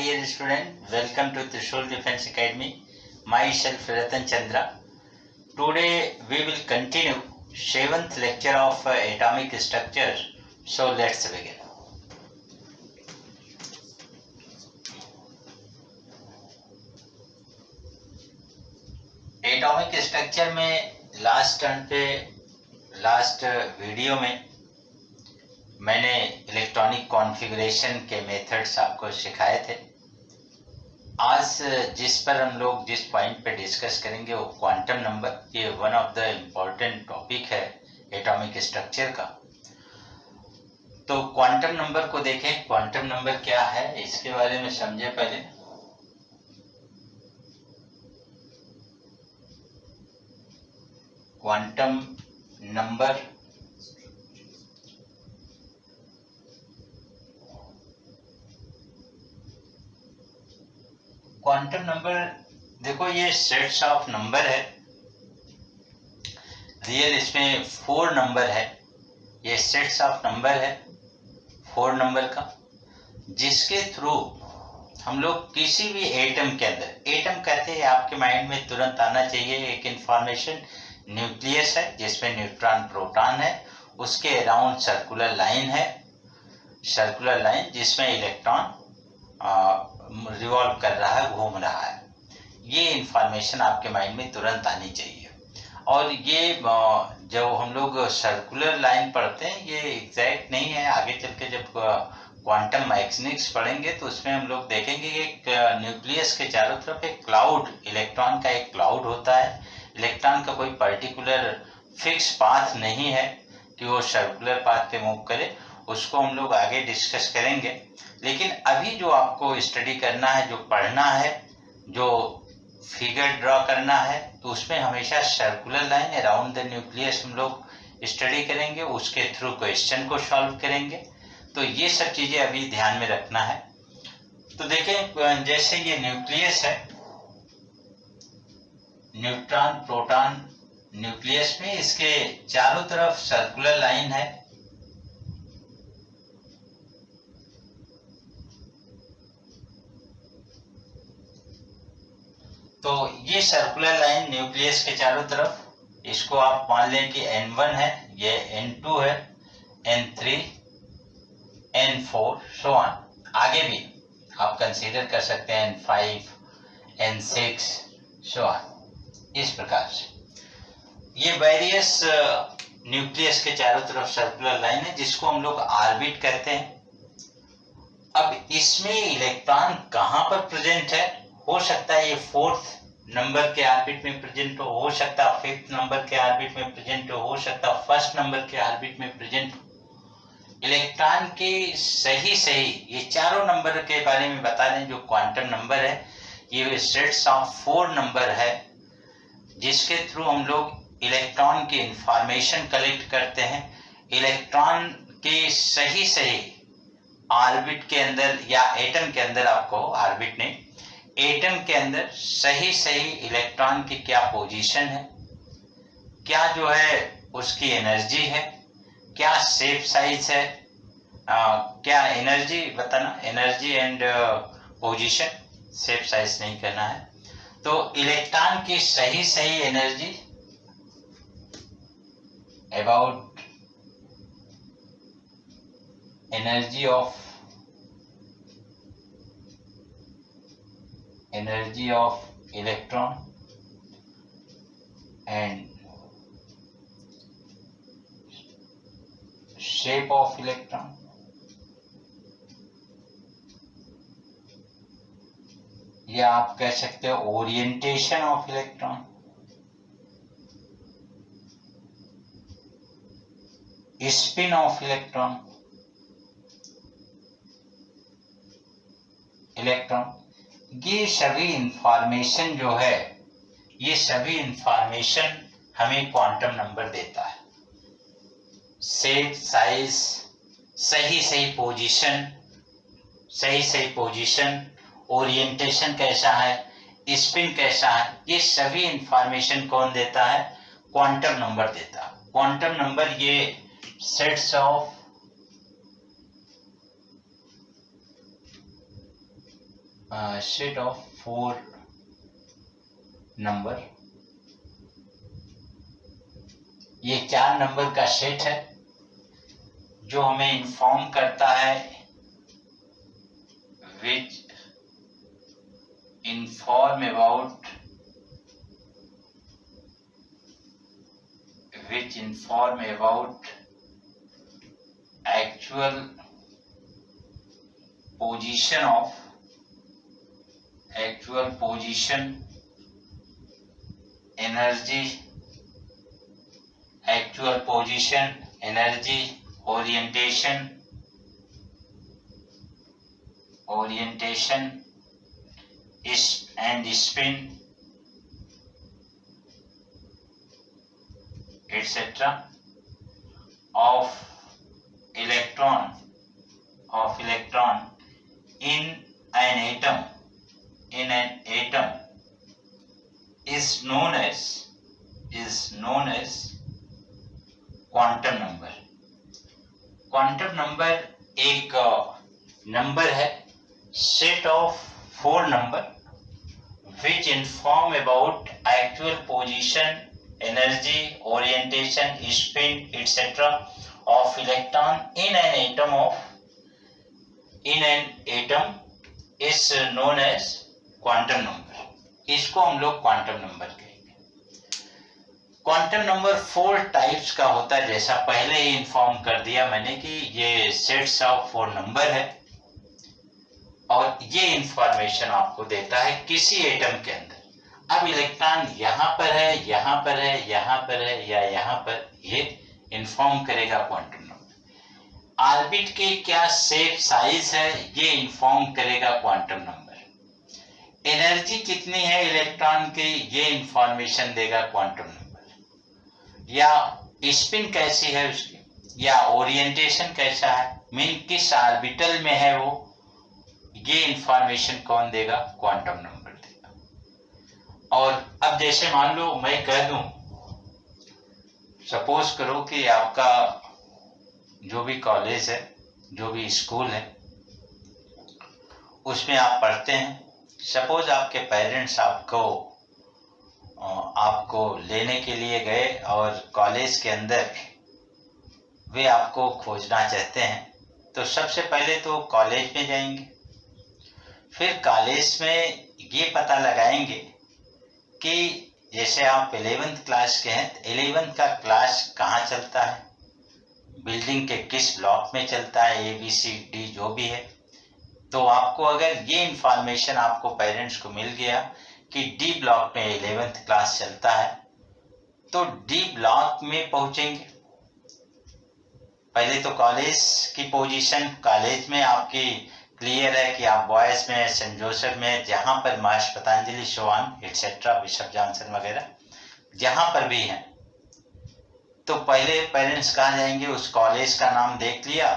dear student, welcome to Trishul Defense Academy. Myself Ratan Chandra. Today we will continue 7th lecture of atomic structure. So let's begin. Atomic structure में last video में मैंने electronic configuration के methods आपको सिखाए थे। आज जिस पर हम लोग जिस पॉइंट पे डिस्कस करेंगे वो क्वांटम नंबर। ये one of the important topic है एटॉमिक स्ट्रक्चर का। तो क्वांटम नंबर को देखें, क्वांटम नंबर क्या है इसके बारे में समझे पहले। क्वांटम नंबर देखो, ये सेट्स ऑफ नंबर है। रियल इसमें 4 नंबर है। ये सेट्स ऑफ नंबर है 4 नंबर का, जिसके थ्रू हम लोग किसी भी एटम के अंदर, एटम कहते हैं आपके माइंड में तुरंत आना चाहिए एक इंफॉर्मेशन, न्यूक्लियस है जिसमें न्यूट्रॉन प्रोटॉन है, उसके अराउंड सर्कुलर लाइन है, सर्कुलर लाइन जिसमें इलेक्ट्रॉन रिवॉल्व कर रहा है, घूम रहा है। ये इंफॉर्मेशन आपके माइंड में तुरंत आनी चाहिए। और ये जब हम लोग सर्कुलर लाइन पढ़ते हैं, ये एग्जैक्ट नहीं है। आगे चल के जब क्वांटम मैकेनिक्स पढ़ेंगे तो उसमें हम लोग देखेंगे कि एक न्यूक्लियस के चारों तरफ एक क्लाउड, इलेक्ट्रॉन का एक क्लाउड होता है। इलेक्ट्रॉन का कोई पर्टिकुलर फिक्स पाथ नहीं है कि वो सर्कुलर पाथ पे मूव करे, उसको हम लोग आगे डिस्कस करेंगे। लेकिन अभी जो आपको स्टडी करना है, जो पढ़ना है, जो फिगर ड्रॉ करना है, तो उसमें हमेशा circular line around the nucleus हम लोग स्टडी करेंगे, उसके थ्रू क्वेश्चन को सॉल्व करेंगे। तो ये सब चीज़ें अभी ध्यान में रखना है। तो देखें, जैसे ये न्यूक्लियस है, न्यूट्रॉन प्रोटॉन न्यूक्लियस में, इसके चारों तरफ सर्कुलर लाइन है। तो ये सर्कुलर लाइन न्यूक्लियस के चारों तरफ, इसको आप मान लें कि N1 है, ये N2 है, N3, N4 सो ऑन। आगे भी आप कंसीडर कर सकते हैं N5, N6 सो ऑन। इस प्रकार से ये वेरियस न्यूक्लियस के चारों तरफ सर्कुलर लाइन है जिसको हम लोग ऑर्बिट कहते हैं। अब इसमें इलेक्ट्रॉन कहाँ पर प्रेजेंट है? हो सकता है ये 4th नंबर के ऑर्बिट में प्रेजेंट हो सकता है 5th नंबर के ऑर्बिट में प्रेजेंट हो सकता है 1st नंबर के ऑर्बिट में प्रेजेंट हो। इलेक्ट्रॉन के सही ये चारों नंबर के बारे में बता दें। जो क्वांटम नंबर है ये सेट्स ऑफ 4 नंबर है जिसके थ्रू हम लोग इलेक्ट्रॉन की इंफॉर्मेशन कलेक्ट करते हैं। इलेक्ट्रॉन के सही ऑर्बिट के अंदर या एटम के अंदर, आपको ऑर्बिट नहीं, एटम के अंदर सही इलेक्ट्रॉन की क्या पोजीशन है, क्या जो है उसकी एनर्जी है, क्या शेप साइज है, क्या एनर्जी बताना, energy and position, shape size नहीं करना है। तो इलेक्ट्रॉन की सही energy about energy of electron and shape of electron, या आप कह सकते हो orientation of electron, spin off electron, ये सभी इंफॉर्मेशन जो है, ये सभी इंफॉर्मेशन हमें क्वांटम नंबर देता है। शेप साइज, सही पोजीशन, ओरिएंटेशन कैसा है, स्पिन कैसा है, ये सभी इंफॉर्मेशन कौन देता है? क्वांटम नंबर देता है। क्वांटम नंबर ये sets of set of 4 number, ये 4 नंबर का सेट है जो हमें इन्फॉर्म करता है which inform about actual position, energy, actual position, energy, orientation and spin, etc. of electron in an atom is known as quantum number. Quantum number एक number है, set of 4 number which inform about actual position, energy, orientation, spin, etc. of electron in an atom is known as quantum number. इसको हम लोग quantum number कहेंगे। Quantum number 4 types का होता है, जैसा पहले ही इन्फॉर्म कर दिया मैंने कि ये सेट्स ऑफ 4 नंबर है और ये इंफॉर्मेशन आपको देता है किसी एटम के अंदर। अब इलेक्ट्रॉन यहाँ पर है, यहाँ पर है, यहाँ पर है या यहाँ पर, ये इन्फॉर्म करेगा क्वांटम नंबर। ऑर्बिट के क्या शेप साइज है ये इन्फॉर्म करेगा क्वांटम नंबर। एनर्जी कितनी है इलेक्ट्रॉन की ये इंफॉर्मेशन देगा क्वांटम नंबर। या स्पिन कैसी है उसकी, या ओरिएंटेशन कैसा है, मीन किस ऑर्बिटल में है वो, ये इंफॉर्मेशन कौन देगा, क्वांटम नंबर देगा। और अब जैसे मान लो मैं कह दूं, सपोज करो कि आपका जो भी कॉलेज है, जो भी स्कूल है, उसमें आप पढ़ते हैं। सपोज आपके पेरेंट्स आपको लेने के लिए गए और कॉलेज के अंदर वे आपको खोजना चाहते हैं, तो सबसे पहले तो कॉलेज में जाएंगे, फिर कॉलेज में ये पता लगाएंगे कि जैसे आप 11th क्लास के हैं, 11th का क्लास कहाँ चलता है, बिल्डिंग के किस ब्लॉक में चलता है, ABCD जो भी है। तो आपको अगर ये इंफॉर्मेशन आपको पेरेंट्स को मिल गया कि D ब्लॉक में 11th क्लास चलता है, तो D ब्लॉक में पहुंचेंगे। पहले तो कॉलेज की पोजीशन, कॉलेज में आपकी क्लियर है कि आप बॉयज में, सेंट जोसेफ में, जहां पर महर्षि पतंजलि, सोवान एटसेट्रा, बिशप जॉनसन वगैरह जहां पर भी हैं, तो पहले पेरेंट्स कहाँ जाएंगे, उस कॉलेज का नाम देख लिया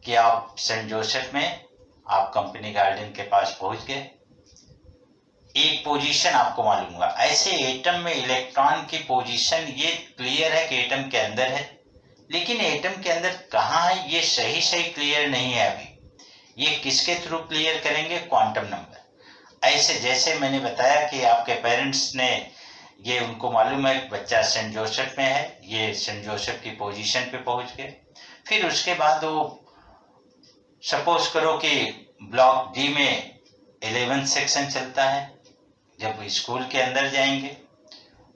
कि आप सेंट जोसेफ में, आप कंपनी गार्डन के पास पहुंच गए, एक पोजीशन आपको मालूम होगा। ऐसे एटम में इलेक्ट्रॉन की पोजीशन ये क्लियर है कि एटम के अंदर है, लेकिन एटम के अंदर कहाँ है ये सही क्लियर नहीं है अभी। ये किसके थ्रू क्लियर करेंगे, क्वांटम नंबर। ऐसे जैसे मैंने बताया कि आपके पेरेंट्स ने, ये उनको मालूम है कि बच्चा सेंट जोसेफ में है, ये सेंट जोसेफ की पोजीशन पे पहुंच गए। फिर उसके बाद वो सपोज करो कि ब्लॉक D में 11th सेक्शन चलता है, जब स्कूल के अंदर जाएंगे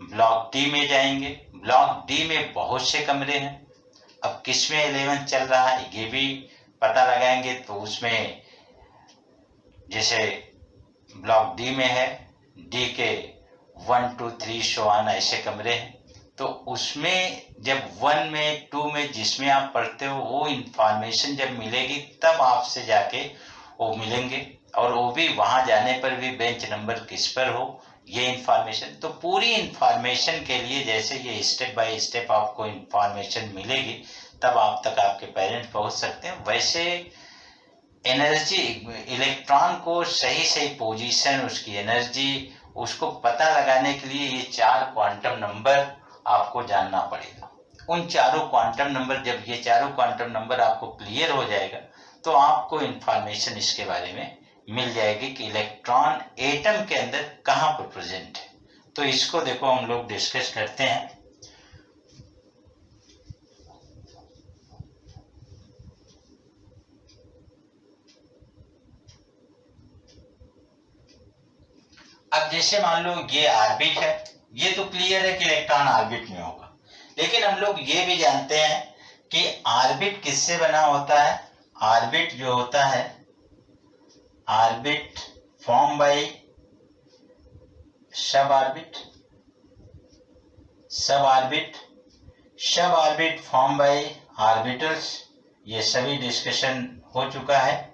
ब्लॉक D में जाएंगे, ब्लॉक D में बहुत से कमरे हैं। अब किस में 11th चल रहा है ये भी पता लगाएंगे, तो उसमें जैसे ब्लॉक D में है, D के 1 2 3 सोवान ऐसे कमरे हैं, तो उसमें जब 1 में 2 में जिसमें आप पढ़ते हो वो इंफॉर्मेशन जब मिलेगी तब आपसे जाके वो मिलेंगे, और वो भी वहां जाने पर भी बेंच नंबर किस पर हो ये इंफॉर्मेशन। तो पूरी इंफॉर्मेशन के लिए जैसे ये स्टेप बाय स्टेप आपको इंफॉर्मेशन मिलेगी तब आप तक आपके पेरेंट्स पहुंच सकते हैं। वैसे एनर्जी, इलेक्ट्रॉन को सही पोजीशन, उसकी एनर्जी, उसको पता लगाने के लिए ये 4 क्वांटम नंबर आपको जानना पड़ेगा। उन चारों क्वांटम नंबर, जब ये चारों क्वांटम नंबर आपको क्लियर हो जाएगा तो आपको इंफॉर्मेशन इसके बारे में मिल जाएगी कि इलेक्ट्रॉन एटम के अंदर कहाँ पर प्रेजेंट है। तो इसको देखो हम लोग डिस्कस करते हैं। अब जैसे मान लो ये ऑर्बिट है, ये तो क्लियर है कि इलेक्ट्रॉन ऑर्बिट में होगा, लेकिन हम लोग ये भी जानते हैं कि ऑर्बिट किससे बना होता है। ऑर्बिट जो होता है, ऑर्बिट फॉर्म बाय सब ऑर्बिट, सब ऑर्बिट, सब ऑर्बिट फॉर्म बाय ऑर्बिटल्स। ये सभी डिस्कशन हो चुका है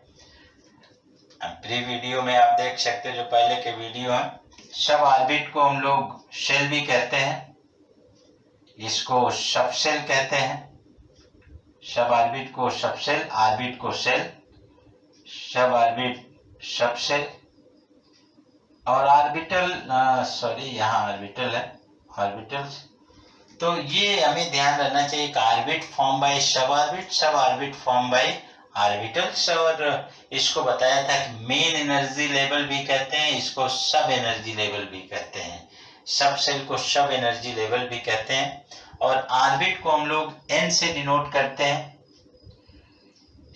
प्री वीडियो में, आप देख सकते हो जो पहले के वीडियो हैं। सब ऑर्बिट को हम लोग शेल भी कहते हैं, इसको सब शेल कहते हैं। सब ऑर्बिट को सब शेल, ऑर्बिट को शेल, सब ऑर्बिट सब शेल। और ऑर्बिटल, सॉरी यहाँ ऑर्बिटल है, ऑर्बिटल्स। तो ये हमें ध्यान रखना चाहिए कि ऑर्बिट फॉर्म बाय सब ऑर्बिट, सब ऑर्बिट फॉर्म बाय ऑर्बिटल्स। और इसको बताया था कि मेन एनर्जी लेवल भी कहते हैं, इसको सब एनर्जी लेवल भी कहते हैं, सब शेल को सब एनर्जी लेवल भी कहते हैं। और ऑर्बिट को हम लोग n से डिनोट करते हैं।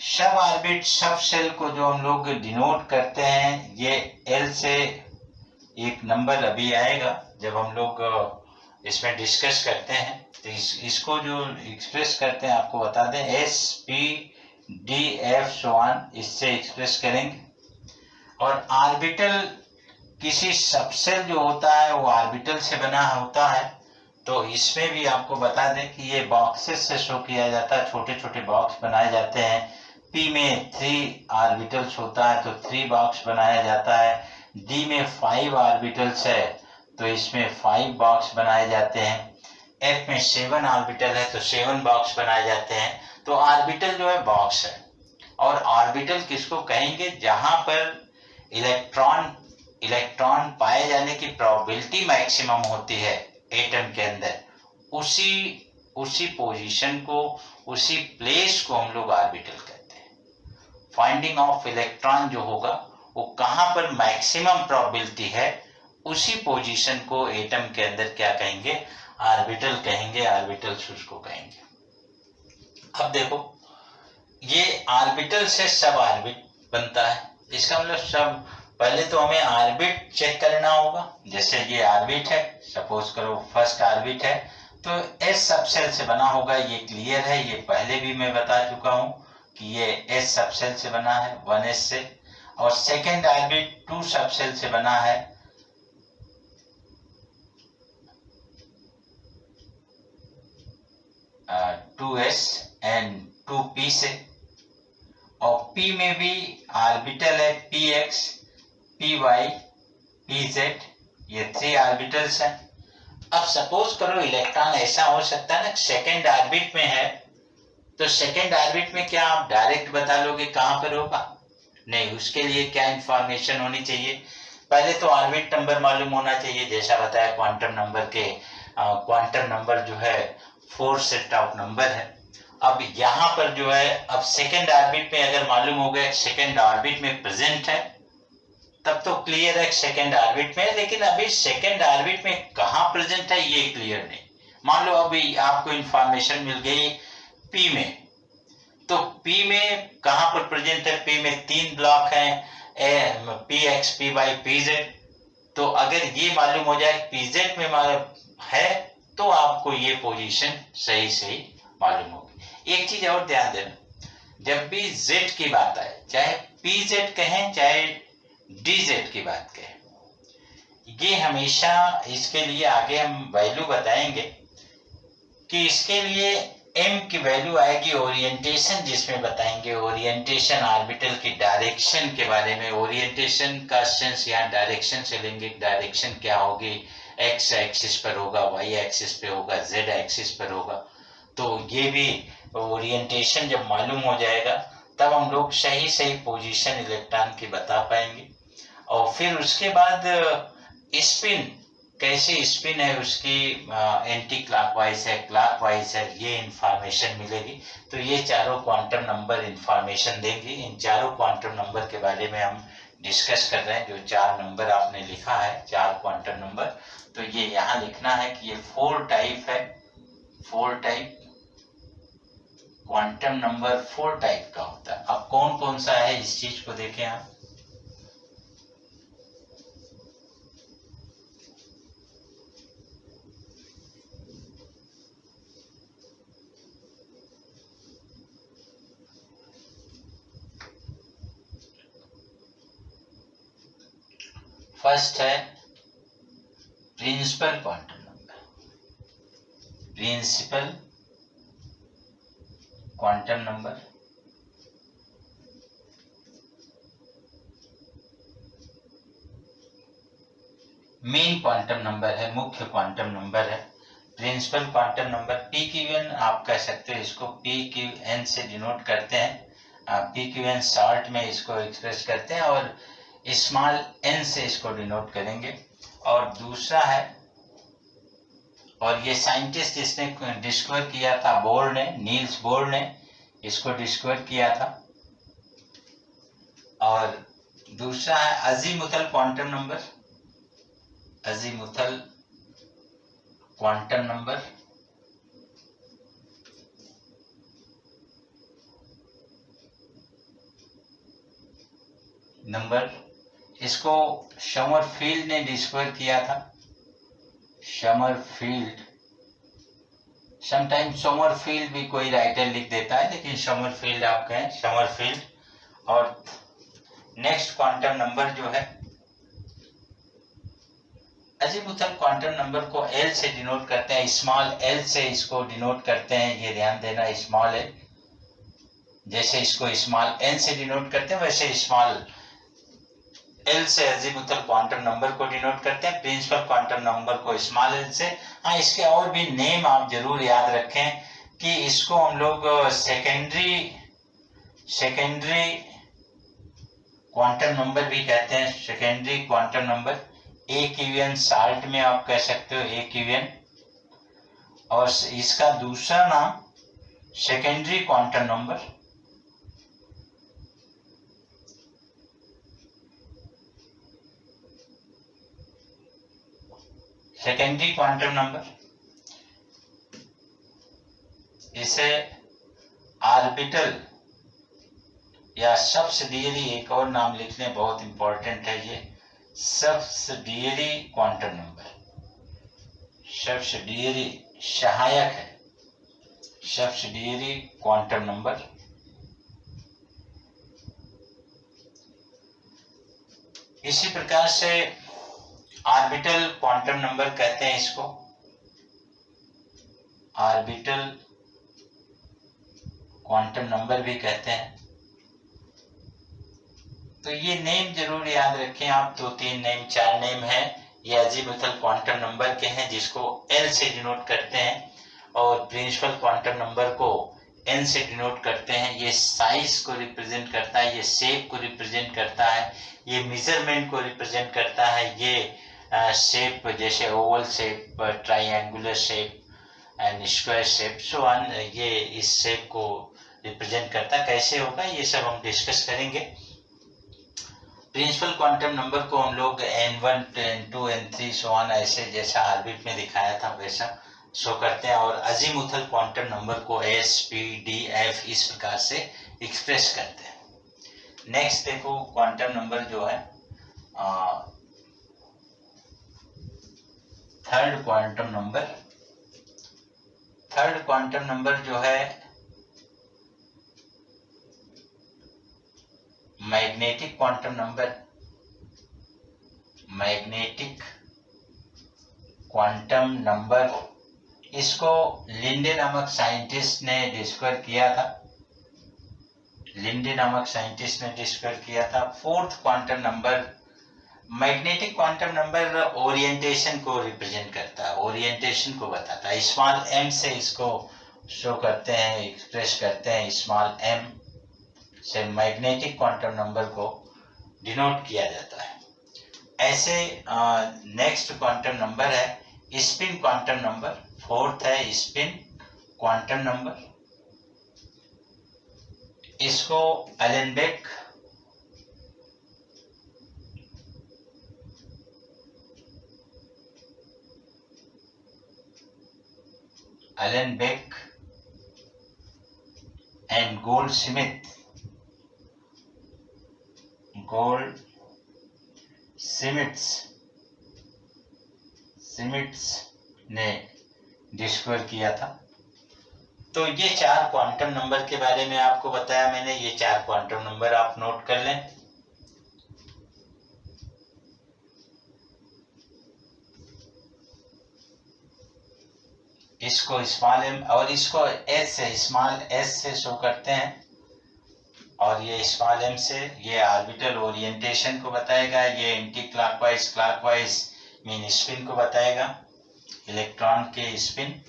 सब ऑर्बिट सब शेल को जो हम लोग डिनोट करते हैं, ये L से एक नंबर अभी आएगा जब हम लोग इसमें डिस्कस करते हैं। तो इसको जो एक्सप्रेस करते हैं आपको बता दें, S P D F so on, इससे एक्सप्रेस करेंगे। और ऑर्बिटल, किसी सबसेल जो होता है वो ऑर्बिटल से बना होता है। तो इसमें भी आपको बता दें कि ये बॉक्सेस से शो किया जाता है, छोटे छोटे बॉक्स बनाए जाते हैं। P में 3 ऑर्बिटल्स होता है तो 3 बॉक्स बनाया जाता है। D में 5 ऑर्बिटल्स है तो इसमें 5 बॉक्स बनाए जाते हैं। F में 7 ऑर्बिटल है तो 7 बॉक्स बनाए जाते हैं। तो ऑर्बिटल जो है बॉक्स है। और ऑर्बिटल किसको कहेंगे, जहां पर इलेक्ट्रॉन पाए जाने की प्रोबेबिलिटी मैक्सिमम होती है एटम के अंदर, उसी पोजीशन को, उसी प्लेस को हम लोग ऑर्बिटल कहते हैं। फाइंडिंग ऑफ इलेक्ट्रॉन जो होगा वो कहां पर मैक्सिमम प्रोबेबिलिटी है, उसी पोजीशन को एटम के अंदर क्या कहेंगे, ऑर्बिटल कहेंगे, ऑर्बिटल्स उसको कहेंगे। अब देखो, ये ऑर्बिटल से सब ऑर्बिट बनता है। इसका मतलब सब, पहले तो हमें ऑर्बिट चेक करना होगा। जैसे ये ऑर्बिट है, सपोज करो फर्स्ट ऑर्बिट है, तो एस सबसेल से बना होगा, ये क्लियर है। ये पहले भी मैं बता चुका हूं कि ये एस सबसेल से बना है, 1s से। और सेकेंड ऑर्बिट 2 सबसेल से बना है, 2s एंड 2p से। और p में भी ऑर्बिटल है, px, py, pz, ये 3 ऑर्बिटल्स हैं। अब सपोज करो इलेक्ट्रॉन ऐसा हो सकता है ना, सेकेंड ऑर्बिट में है, तो सेकेंड ऑर्बिट में क्या आप डायरेक्ट बता लोगे कहां पर होगा? नहीं, उसके लिए क्या इंफॉर्मेशन होनी चाहिए? पहले तो ऑर्बिट नंबर मालूम होना चाहिए, जैसा बताया क्वांटम नंबर के, क्वांटम नंबर जो है 4 सेट ऑफ नंबर है। अब यहाँ पर जो है, अब सेकेंड ऑर्बिट में अगर मालूम हो गया सेकेंड ऑर्बिट में प्रेजेंट है, तब तो क्लियर है सेकेंड ऑर्बिट में। लेकिन अभी सेकेंड ऑर्बिट में कहाँ प्रेजेंट है ये क्लियर नहीं। मान लो अभी आपको इंफॉर्मेशन मिल गई P में, तो P में कहां पर प्रेजेंट है? P में 3 ब्लॉक हैं, px, py, pz। तो अगर ये मालूम हो जाए pz में है तो आपको ये पोजीशन सही मालूम होगी। एक चीज और ध्यान देना, जब भी z की बात आए, चाहे pz कहें चाहे dz की बात कहें, ये हमेशा, इसके लिए आगे हम वैल्यू बताएंगे कि इसके लिए m की वैल्यू आएगी ओरिएंटेशन, जिसमें बताएंगे ओरिएंटेशन ऑर्बिटल की डायरेक्शन के बारे में। ओरिएंटेशन का सेंस यहाँ डायरेक्शन से लेंगे, डायरेक्शन क्या होगी, x एक्सिस पर होगा, y एक्सिस पे होगा, z एक्सिस पर होगा। तो ये भी ओरिएंटेशन जब मालूम हो जाएगा तब हम लोग सही पोजीशन इलेक्ट्रॉन की बता पाएंगे। और फिर उसके बाद स्पिन, कैसे स्पिन है उसकी, एंटी क्लॉकवाइज है, क्लॉकवाइज है, ये इंफॉर्मेशन मिलेगी। तो ये चारों क्वांटम नंबर इंफॉर्मेशन देंगे। इन चारों क्वांटम नंबर के बारे में हम डिस्कस कर रहे हैं, जो 4 नंबर आपने लिखा है, 4 क्वांटम नंबर, तो ये यहाँ लिखना है कि ये 4 टाइप है, 4 टाइप क्वांटम नंबर 4 टाइप का होता है। अब कौन कौन सा है इस चीज को देखें आप। फर्स्ट है principal quantum number, principal quantum number. Main quantum number है, मुख्य क्वांटम नंबर है। Principal quantum number P Q N आप कह सकते हो, इसको पी क्यू एन से डिनोट करते हैं, पी क्यू एन शॉर्ट में इसको एक्सप्रेस करते हैं, और स्मॉल एन से इसको डिनोट करेंगे। और दूसरा है, और ये साइंटिस्ट जिसने डिस्कवर किया था, बोर ने, नील्स बोर ने इसको डिस्कवर किया था। और दूसरा है azimuthal quantum number, azimuthal quantum number इसको समरफील्ड ने डिस्कवर किया था, समरफील्ड। समटाइम समरफील्ड भी कोई राइटर लिख देता है, लेकिन समरफील्ड आप कहें, समरफील्ड। और नेक्स्ट क्वांटम नंबर जो है, अजीमुथल क्वांटम नंबर को एल से डिनोट करते हैं, स्मॉल एल से इसको डिनोट करते हैं, ये ध्यान देना, स्मॉल एल। जैसे इसको स्मॉल एन से डिनोट करते हैं, वैसे स्मॉल एल से अजीमुथल क्वांटम नंबर को डिनोट करते हैं, प्रिंसिपल क्वांटम नंबर को स्मॉल एल से। हाँ, इसके और भी नेम आप जरूर याद रखें कि इसको हम लोग सेकेंडरी क्वांटम नंबर भी कहते हैं, सेकेंडरी क्वांटम नंबर। ए क्यू एन शॉर्ट में आप कह सकते हो, ए क्यू एन। और इसका दूसरा नाम secondary quantum number, secondary quantum number. इसे ऑर्बिटल या सब्सिडियरी, एक और नाम लिख लें, बहुत इंपॉर्टेंट है ये, सब्सिडियरी क्वांटम नंबर। सब्सिडियरी सहायक है, सब्सिडियरी क्वांटम नंबर। इसी प्रकार से ऑर्बिटल क्वांटम नंबर कहते हैं इसको, ऑर्बिटल क्वांटम नंबर भी कहते हैं। तो ये नेम जरूर याद रखें आप, 2-3 नेम, 4 नेम है। ये अजीमुथल क्वांटम नंबर के हैं, जिसको एल से डिनोट करते हैं, और प्रिंसिपल क्वांटम नंबर को एन से डिनोट करते हैं। ये साइज को रिप्रेजेंट करता है, ये शेप को रिप्रेजेंट करता है, ये मेजरमेंट को रिप्रेजेंट करता है, ये शेप जैसे Oval shape, triangular shape and square shape, so on, ये इस शेप को रिप्रेजेंट करता है। कैसे होगा ये सब हम डिस्कस करेंगे। प्रिंसिपल क्वांटम नंबर को हम लोग n1, n2, n3 so on, ऐसे जैसा ऑर्बिट में दिखाया था वैसा शो करते हैं। और अजीमुथल क्वांटम नंबर को s, p, d, f इस प्रकार से एक्सप्रेस करते हैं। नेक्स्ट देखो, क्वांटम नंबर जो है third quantum number. Third quantum number जो है magnetic quantum number, magnetic quantum number. इसको लिंडे नामक साइंटिस्ट ने डिस्कवर किया था, लिंडे नामक साइंटिस्ट ने डिस्कवर किया था। Fourth quantum number, magnetic quantum number orientation को रिप्रेजेंट करता है, ओरिएंटेशन को बताता है। स्मॉल एम से इसको शो करते हैं, एक्सप्रेस करते हैं, स्मॉल एम से मैग्नेटिक क्वांटम नंबर को डिनोट किया जाता है। ऐसे नेक्स्ट क्वांटम नंबर है स्पिन क्वांटम नंबर, फोर्थ है स्पिन क्वांटम नंबर। इसको एलेनबेक Allenbeck and Goldschmidt ने डिस्कवर किया था। तो ये 4 क्वांटम नंबर के बारे में आपको बताया मैंने। ये 4 क्वांटम नंबर आप नोट कर लें। इसको स्मॉल एम और इसको एस से, स्मॉल एस से शो करते हैं, और ये स्मॉल एम से ये ऑर्बिटल ओरिएंटेशन को बताएगा। ये anti clockwise, clockwise mean spin को बताएगा, इलेक्ट्रॉन के स्पिन।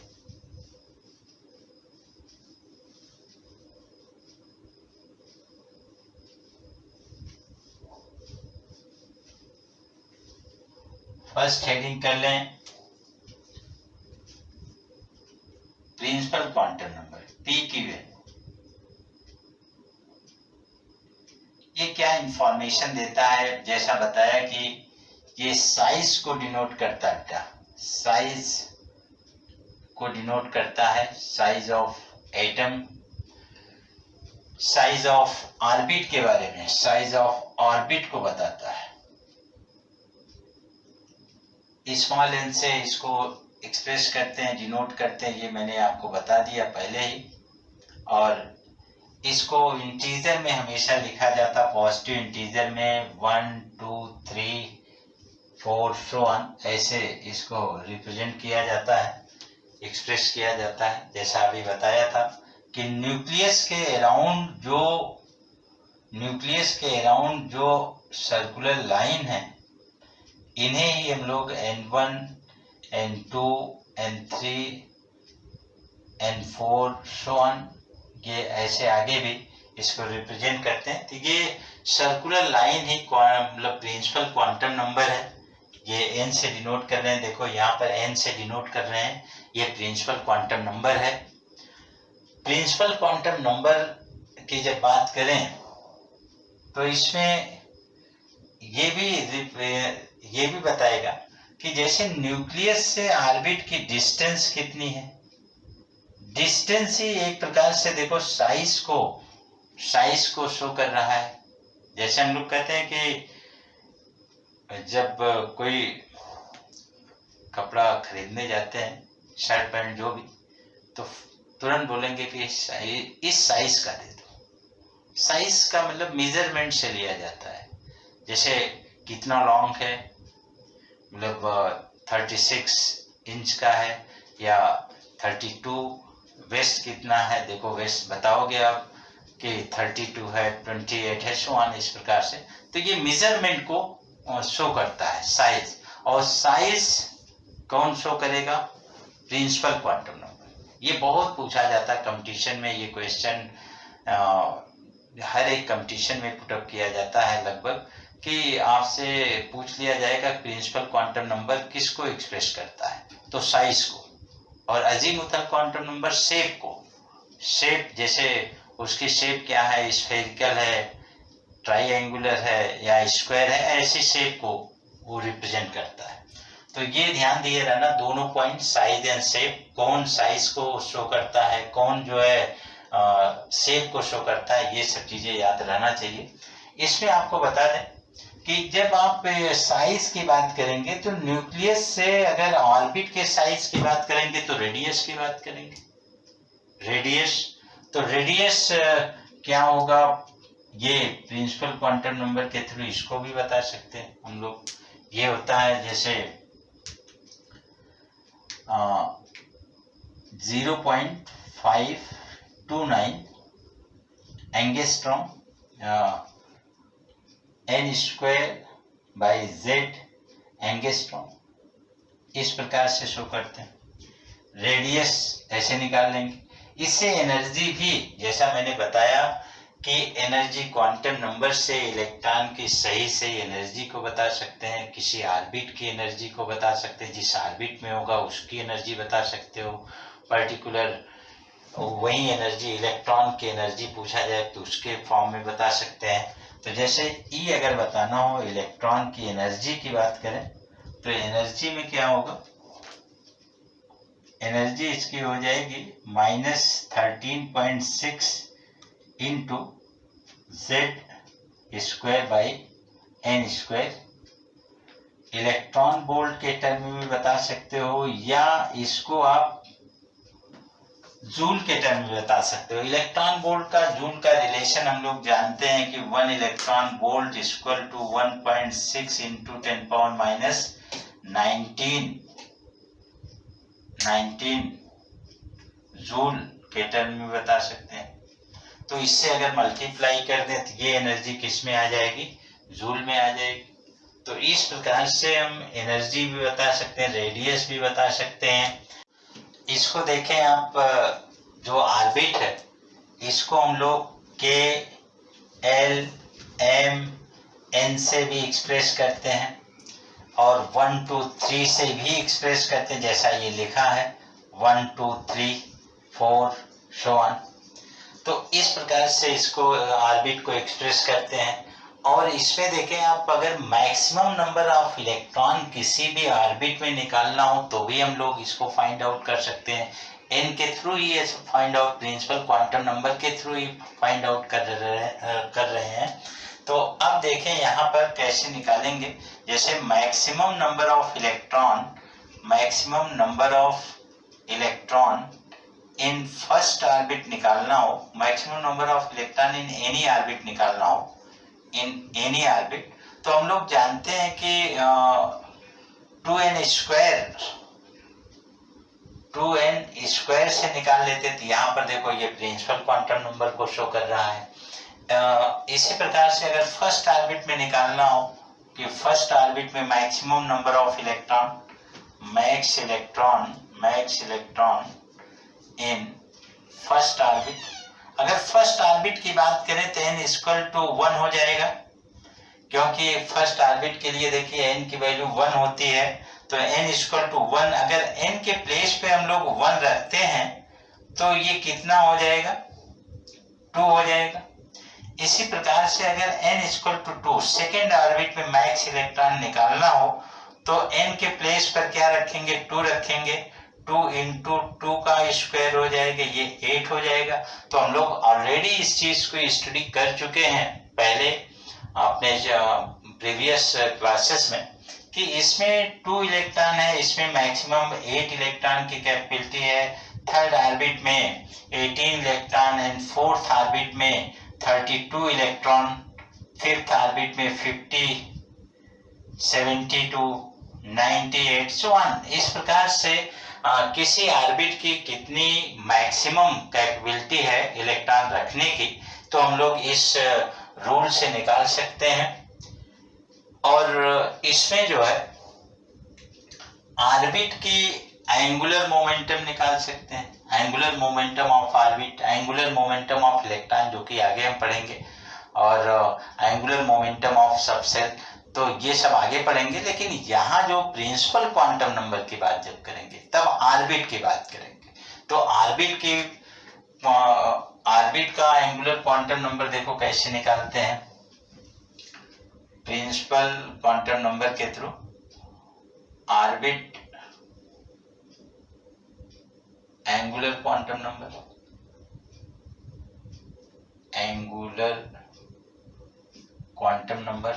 फर्स्ट हेडिंग कर लें, प्रिंसिपल क्वांटम नंबर पी की वैल्यू। ये क्या इंफॉर्मेशन देता है? जैसा बताया कि ये साइज को डिनोट करता है, साइज को डिनोट करता है, size of atom, size of orbit के बारे में, साइज ऑफ ऑर्बिट को बताता है। स्मॉल एन से इसको एक्सप्रेस करते हैं, डिनोट करते हैं, ये मैंने आपको बता दिया पहले ही। और इसको इंटीजर में हमेशा लिखा जाता, पॉजिटिव इंटीजर में 1 2 3 4 so on, ऐसे इसको रिप्रेजेंट किया जाता है, एक्सप्रेस किया जाता है। जैसा अभी बताया था कि न्यूक्लियस के अराउंड जो सर्कुलर लाइन है, इन्हें ही हम लोग N1 N2 N3 N4 so on, ये ऐसे आगे भी इसको रिप्रेजेंट करते हैं। तो ये सर्कुलर लाइन ही मतलब प्रिंसिपल क्वांटम नंबर है। ये n से डिनोट कर रहे हैं, देखो यहाँ पर n से डिनोट कर रहे हैं, ये प्रिंसिपल क्वांटम नंबर है। प्रिंसिपल क्वांटम नंबर की जब बात करें तो इसमें ये भी बताएगा कि जैसे न्यूक्लियस से ऑर्बिट की डिस्टेंस कितनी है। डिस्टेंस ही एक प्रकार से देखो साइज को शो कर रहा है। जैसे हम लोग कहते हैं कि जब कोई कपड़ा खरीदने जाते हैं, शर्ट पैंट जो भी, तो तुरंत बोलेंगे कि इस साइज का दे दो। साइज का मतलब मेजरमेंट से लिया जाता है। जैसे कितना लॉन्ग है, मतलब 36 इंच का है या 32। वेस्ट कितना है, देखो वेस्ट बताओगे आप कि 32 है, 28 है, सो ऑन, इस प्रकार से। तो ये मेजरमेंट को शो करता है, साइज। और साइज कौन शो करेगा? Principal quantum number. ये बहुत पूछा जाता है कंपटीशन में, ये क्वेश्चन हर एक कंपटीशन में पुटअप किया जाता है लगभग, कि आपसे पूछ लिया जाएगा प्रिंसिपल क्वांटम नंबर किसको एक्सप्रेस करता है, तो साइज को। और अजीमुथल क्वांटम नंबर शेप को। शेप जैसे उसकी शेप क्या है, स्फेरिकल है, ट्राइएंगुलर है या स्क्वायर है, ऐसी शेप को वो रिप्रेजेंट करता है। तो ये ध्यान दिए रहना दोनों पॉइंट, साइज एंड शेप। कौन साइज को शो करता है, कौन जो है शेप को शो करता है, ये सब चीजें याद रहना चाहिए। इसमें आपको बता दें कि जब आप साइज की बात करेंगे तो न्यूक्लियस से अगर ऑर्बिट के साइज की बात करेंगे तो रेडियस की बात करेंगे। रेडियस क्या होगा, ये प्रिंसिपल क्वांटम नंबर के थ्रू इसको भी बता सकते हैं हम लोग। ये होता है जैसे 0.529 एंगस्ट्रॉम n²/z एंगस्ट्रॉम, इस प्रकार से शो करते हैं। रेडियस ऐसे निकाल लेंगे। इससे एनर्जी भी, जैसा मैंने बताया कि एनर्जी क्वांटम नंबर से इलेक्ट्रॉन की सही एनर्जी को बता सकते हैं, किसी ऑर्बिट की एनर्जी को बता सकते हैं, जिस ऑर्बिट में होगा उसकी एनर्जी बता सकते हो, पर्टिकुलर वही एनर्जी, इलेक्ट्रॉन की एनर्जी पूछा जाए तो उसके फॉर्म में बता सकते हैं। तो जैसे E अगर बताना हो, इलेक्ट्रॉन की एनर्जी की बात करें, तो एनर्जी में क्या होगा, एनर्जी इसकी हो जाएगी -13.6 इंटू Z²/n²। इलेक्ट्रॉन वोल्ट के टर्म में भी बता सकते हो या इसको आप जूल के टर्म में बता सकते हो। इलेक्ट्रॉन वोल्ट का जूल का रिलेशन हम लोग जानते हैं कि 1 electron volt equal to 1.6 into 10⁻19 joule के टर्म में बता सकते हैं। तो इससे अगर मल्टीप्लाई कर दें तो ये एनर्जी किस में आ जाएगी, जूल में आ जाएगी। तो इस प्रकार से हम एनर्जी भी बता सकते हैं, रेडियस भी बता सकते हैं। इसको देखें आप, जो ऑर्बिट है इसको हम लोग के, एल, एम, एन से भी एक्सप्रेस करते हैं और 1 2 3 से भी एक्सप्रेस करते हैं, जैसा ये लिखा है 1 2 3 4 so on। तो इस प्रकार से इसको ऑर्बिट को एक्सप्रेस करते हैं। और इसमें देखें आप, अगर मैक्सिमम नंबर ऑफ इलेक्ट्रॉन किसी भी ऑर्बिट में निकालना हो तो भी हम लोग इसको फाइंड आउट कर सकते हैं। एन के थ्रू ही ये find out, principal quantum number के थ्रू ही फाइंड आउट कर रहे हैं। तो अब देखें यहाँ पर कैसे निकालेंगे। जैसे maximum number of electron in first orbit निकालना हो, maximum number of electron in any orbit निकालना हो, इन एनी ऑर्बिट, तो हम लोग जानते हैं कि 2n² से निकाल लेते थे। यहाँ पर देखो ये प्रिंसिपल क्वांटम नंबर को शो कर रहा है। इसी प्रकार से अगर फर्स्ट ऑर्बिट में निकालना हो कि फर्स्ट ऑर्बिट में maximum number of electron, max electron in first orbit, अगर फर्स्ट ऑर्बिट की बात करें तो n = 1 हो जाएगा, क्योंकि फर्स्ट ऑर्बिट के लिए देखिए n की वैल्यू 1 होती है। तो n = 1, अगर n के प्लेस पे हम लोग 1 रखते हैं तो ये कितना हो जाएगा, 2 हो जाएगा। इसी प्रकार से अगर n = 2, सेकेंड ऑर्बिट में मैक्स इलेक्ट्रॉन निकालना हो तो n के प्लेस पर क्या रखेंगे, 2 रखेंगे। 2 × 2 का स्क्वायर हो जाएगा, ये 8 हो जाएगा। तो हम लोग ऑलरेडी इस चीज को स्टडी कर चुके हैं पहले अपने प्रीवियस क्लासेस में, कि इसमें 2 इलेक्ट्रॉन है, इसमें मैक्सिमम 8 इलेक्ट्रॉन की कैपेबिलिटी है। थर्ड ऑर्बिट में 18 इलेक्ट्रॉन एंड फोर्थ ऑर्बिट में 32 इलेक्ट्रॉन, फिफ्थ ऑर्बिट में 50, 72, 98 so on। इस प्रकार से किसी ऑर्बिट की कितनी मैक्सिमम कैपेबिलिटी है इलेक्ट्रॉन रखने की, तो हम लोग इस रूल से निकाल सकते हैं। और इसमें जो है ऑर्बिट की एंगुलर मोमेंटम निकाल सकते हैं, angular momentum of orbit, angular momentum of electron, जो कि आगे हम पढ़ेंगे, और एंगुलर मोमेंटम ऑफ सबसेल, तो ये सब आगे पढ़ेंगे। लेकिन यहाँ जो प्रिंसिपल क्वांटम नंबर की बात जब करेंगे तब ऑर्बिट की बात करेंगे। तो ऑर्बिट का एंगुलर क्वांटम नंबर देखो कैसे निकालते हैं। प्रिंसिपल क्वांटम नंबर के through orbit angular quantum number, angular quantum number,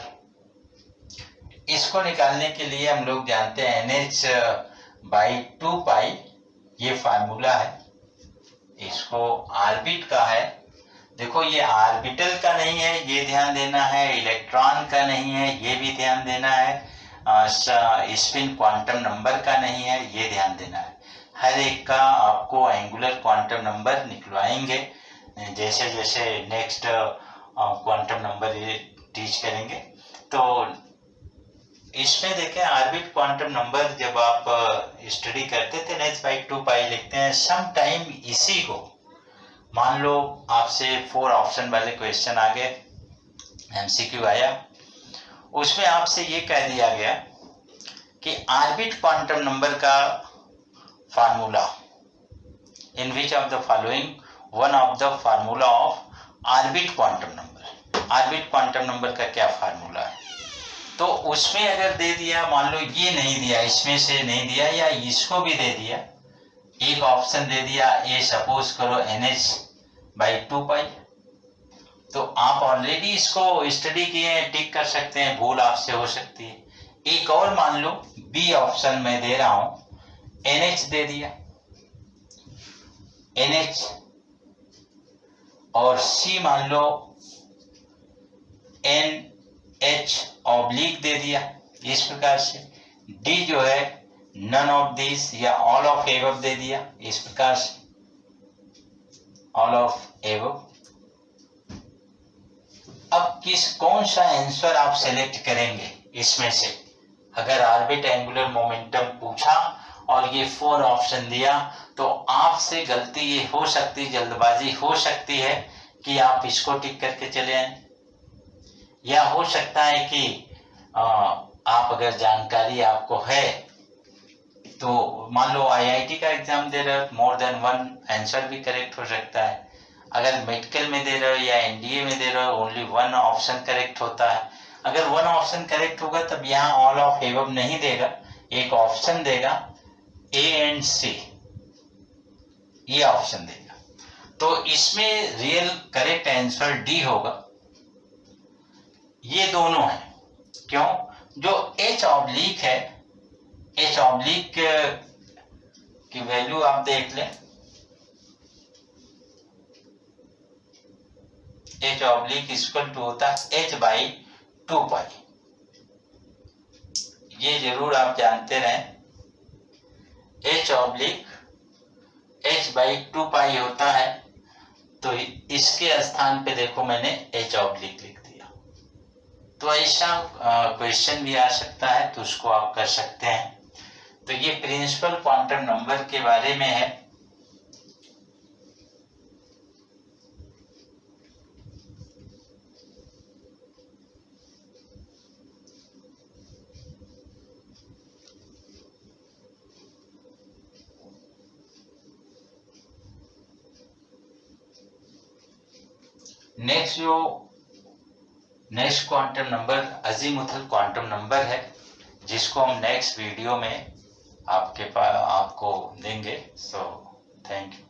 इसको निकालने के लिए हम लोग जानते हैं NH/2π, ये फार्मूला है। इसको ऑर्बिट का है, देखो ये ऑर्बिटल का नहीं है, ये ध्यान देना है, इलेक्ट्रॉन का नहीं है, ये भी ध्यान देना है, स्पिन क्वांटम नंबर का नहीं है, ये ध्यान देना है। हर एक का आपको एंगुलर क्वांटम नंबर निकलवाएंगे जैसे जैसे नेक्स्ट क्वांटम नंबर ये टीच करेंगे। तो इसमें देखें ऑर्बिट क्वांटम नंबर जब आप स्टडी करते थे NH/2π लिखते हैं। सम टाइम इसी को मान लो आपसे 4 ऑप्शन वाले क्वेश्चन आ गए, MCQ आया, उसमें आपसे ये कह दिया गया कि ऑर्बिट क्वांटम नंबर का formula, in which of the following one of the formula of orbit quantum number, orbit quantum number का क्या फार्मूला है। तो उसमें अगर दे दिया, मान लो ये नहीं दिया, इसमें से नहीं दिया, या इसको भी दे दिया, एक ऑप्शन दे दिया ए सपोज करो NH/2 तो आप ऑलरेडी इसको स्टडी किए हैं, टिक कर सकते हैं, भूल आपसे हो सकती है। एक और मान लो बी ऑप्शन में दे रहा हूं NH दे दिया NH और सी मान लो NH/ दे दिया इस प्रकार से। डी जो है नन ऑफ दिस या ऑल ऑफ एबव दे दिया इस प्रकार से, ऑल ऑफ एबव। अब कौन सा आंसर आप सेलेक्ट करेंगे इसमें से? अगर ऑर्बिट एंगुलर मोमेंटम पूछा और ये 4 ऑप्शन दिया तो आपसे गलती ये हो सकती, जल्दबाजी हो सकती है कि आप इसको टिक करके चले आए, या हो सकता है कि आप अगर जानकारी आपको है तो मान लो IIT का एग्जाम दे रहे हो, मोर देन 1 आंसर भी करेक्ट हो सकता है। अगर मेडिकल में दे रहे हो या NDA में दे रहे हो, ओनली 1 ऑप्शन करेक्ट होता है। अगर 1 ऑप्शन करेक्ट होगा तब यहाँ ऑल ऑफ एबव नहीं देगा, एक ऑप्शन देगा A एंड C, ये ऑप्शन देगा। तो इसमें रियल करेक्ट आंसर डी होगा। ये दोनों है, क्यों? जो H/ है, H/ की वैल्यू आप देख लें, H/ इक्वल टू होता है H/2 ये जरूर आप जानते रहें, H/ H/2 होता है। तो इसके स्थान पे देखो मैंने H/ लिख दिया। तो ऐसा क्वेश्चन भी आ सकता है, तो उसको आप कर सकते हैं। तो ये प्रिंसिपल क्वांटम नंबर के बारे में है। Next quantum number azimuthal quantum number है, जिसको हम नेक्स्ट वीडियो में आपको देंगे। So thank you.